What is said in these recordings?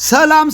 ሰላም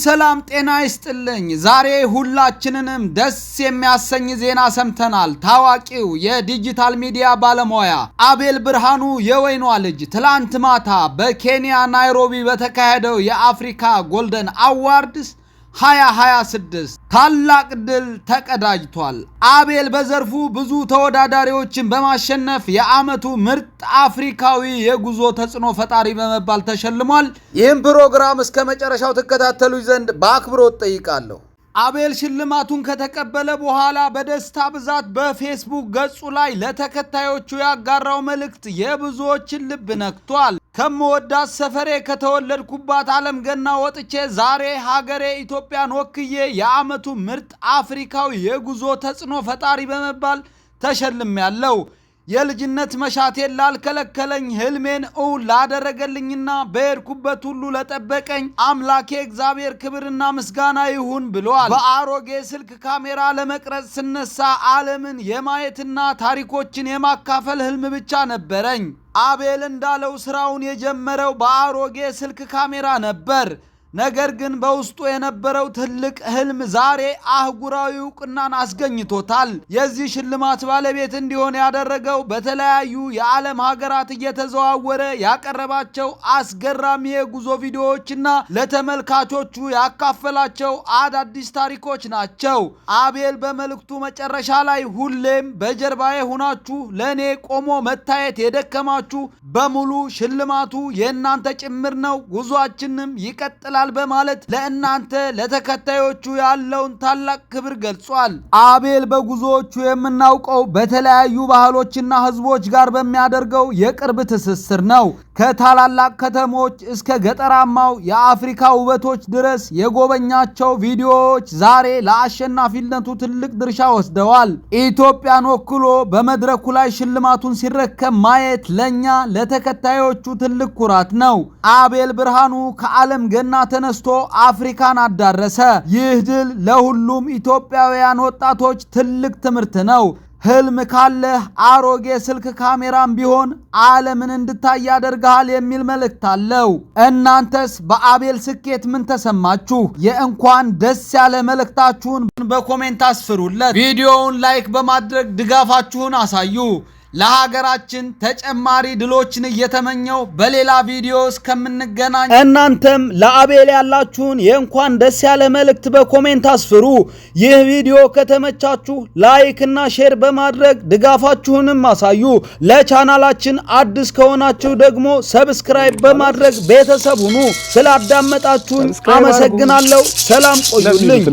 ጤና ይስጥልኝ። ዛሬ ሁላችንንም ደስ የሚያሰኝ ዜና ሰምተናል። ታዋቂው የዲጂታል ሚዲያ ባለሙያ አቤል ብርሃኑ የወይኗ ልጅ ትላንት ማታ በኬንያ ናይሮቢ በተካሄደው የአፍሪካ ጎልደን አዋርድስ 2026 ታላቅ ድል ተቀዳጅቷል። አቤል በዘርፉ ብዙ ተወዳዳሪዎችን በማሸነፍ የዓመቱ ምርጥ አፍሪካዊ የጉዞ ተጽዕኖ ፈጣሪ በመባል ተሸልሟል። ይህን ፕሮግራም እስከ መጨረሻው ተከታተሉ ዘንድ በአክብሮት ጠይቃለሁ። አቤል ሽልማቱን ከተቀበለ በኋላ በደስታ ብዛት በፌስቡክ ገጹ ላይ ለተከታዮቹ ያጋራው መልእክት የብዙዎችን ልብ ነክቷል። ከመወዳት ሰፈሬ ከተወለድኩባት ዓለም ገና ወጥቼ ዛሬ ሀገሬ ኢትዮጵያን ወክዬ የዓመቱ ምርጥ አፍሪካዊ የጉዞ ተጽዕኖ ፈጣሪ በመባል ተሸልሜያለሁ። የልጅነት መሻቴን ላልከለከለኝ ህልሜን እውን ላደረገልኝና በሄድኩበት ሁሉ ለጠበቀኝ አምላኬ እግዚአብሔር ክብርና ምስጋና ይሁን ብሏል። በአሮጌ ስልክ ካሜራ ለመቅረጽ ስነሳ ዓለምን የማየትና ታሪኮችን የማካፈል ህልም ብቻ ነበረኝ። አቤል እንዳለው ስራውን የጀመረው በአሮጌ ስልክ ካሜራ ነበር። ነገር ግን በውስጡ የነበረው ትልቅ ህልም ዛሬ አህጉራዊ ዕውቅናን አስገኝቶታል። የዚህ ሽልማት ባለቤት እንዲሆን ያደረገው በተለያዩ የዓለም ሀገራት እየተዘዋወረ ያቀረባቸው አስገራሚ የጉዞ ቪዲዮዎችና ለተመልካቾቹ ያካፈላቸው አዳዲስ ታሪኮች ናቸው። አቤል በመልእክቱ መጨረሻ ላይ ሁሌም በጀርባዬ ሆናችሁ ለእኔ ቆሞ መታየት የደከማችሁ በሙሉ ሽልማቱ የእናንተ ጭምር ነው፣ ጉዞአችንም ይቀጥላል በማለት ለእናንተ ለተከታዮቹ ያለውን ታላቅ ክብር ገልጿል። አቤል በጉዞዎቹ የምናውቀው በተለያዩ ባህሎችና ህዝቦች ጋር በሚያደርገው የቅርብ ትስስር ነው። ከታላላቅ ከተሞች እስከ ገጠራማው የአፍሪካ ውበቶች ድረስ የጎበኛቸው ቪዲዮዎች ዛሬ ለአሸናፊነቱ ትልቅ ድርሻ ወስደዋል። ኢትዮጵያን ወክሎ በመድረኩ ላይ ሽልማቱን ሲረከብ ማየት ለኛ ለተከታዮቹ ትልቅ ኩራት ነው። አቤል ብርሃኑ ከዓለም ገና ተነስቶ አፍሪካን አዳረሰ። ይህ ድል ለሁሉም ኢትዮጵያውያን ወጣቶች ትልቅ ትምህርት ነው። ህልም ካለህ አሮጌ ስልክ ካሜራም ቢሆን ዓለምን እንድታይ ያደርጋል የሚል መልእክት አለው። እናንተስ በአቤል ስኬት ምን ተሰማችሁ? የእንኳን ደስ ያለ መልእክታችሁን በኮሜንት አስፍሩለት። ቪዲዮውን ላይክ በማድረግ ድጋፋችሁን አሳዩ። ለሀገራችን ተጨማሪ ድሎችን እየተመኘው በሌላ ቪዲዮ እስከምንገናኝ እናንተም ለአቤል ያላችሁን የእንኳን ደስ ያለ መልእክት በኮሜንት አስፍሩ። ይህ ቪዲዮ ከተመቻችሁ ላይክ እና ሼር በማድረግ ድጋፋችሁንም አሳዩ። ለቻናላችን አዲስ ከሆናችሁ ደግሞ ሰብስክራይብ በማድረግ ቤተሰብ ሁኑ። ስላዳመጣችሁን አመሰግናለሁ። ሰላም ቆዩልኝ።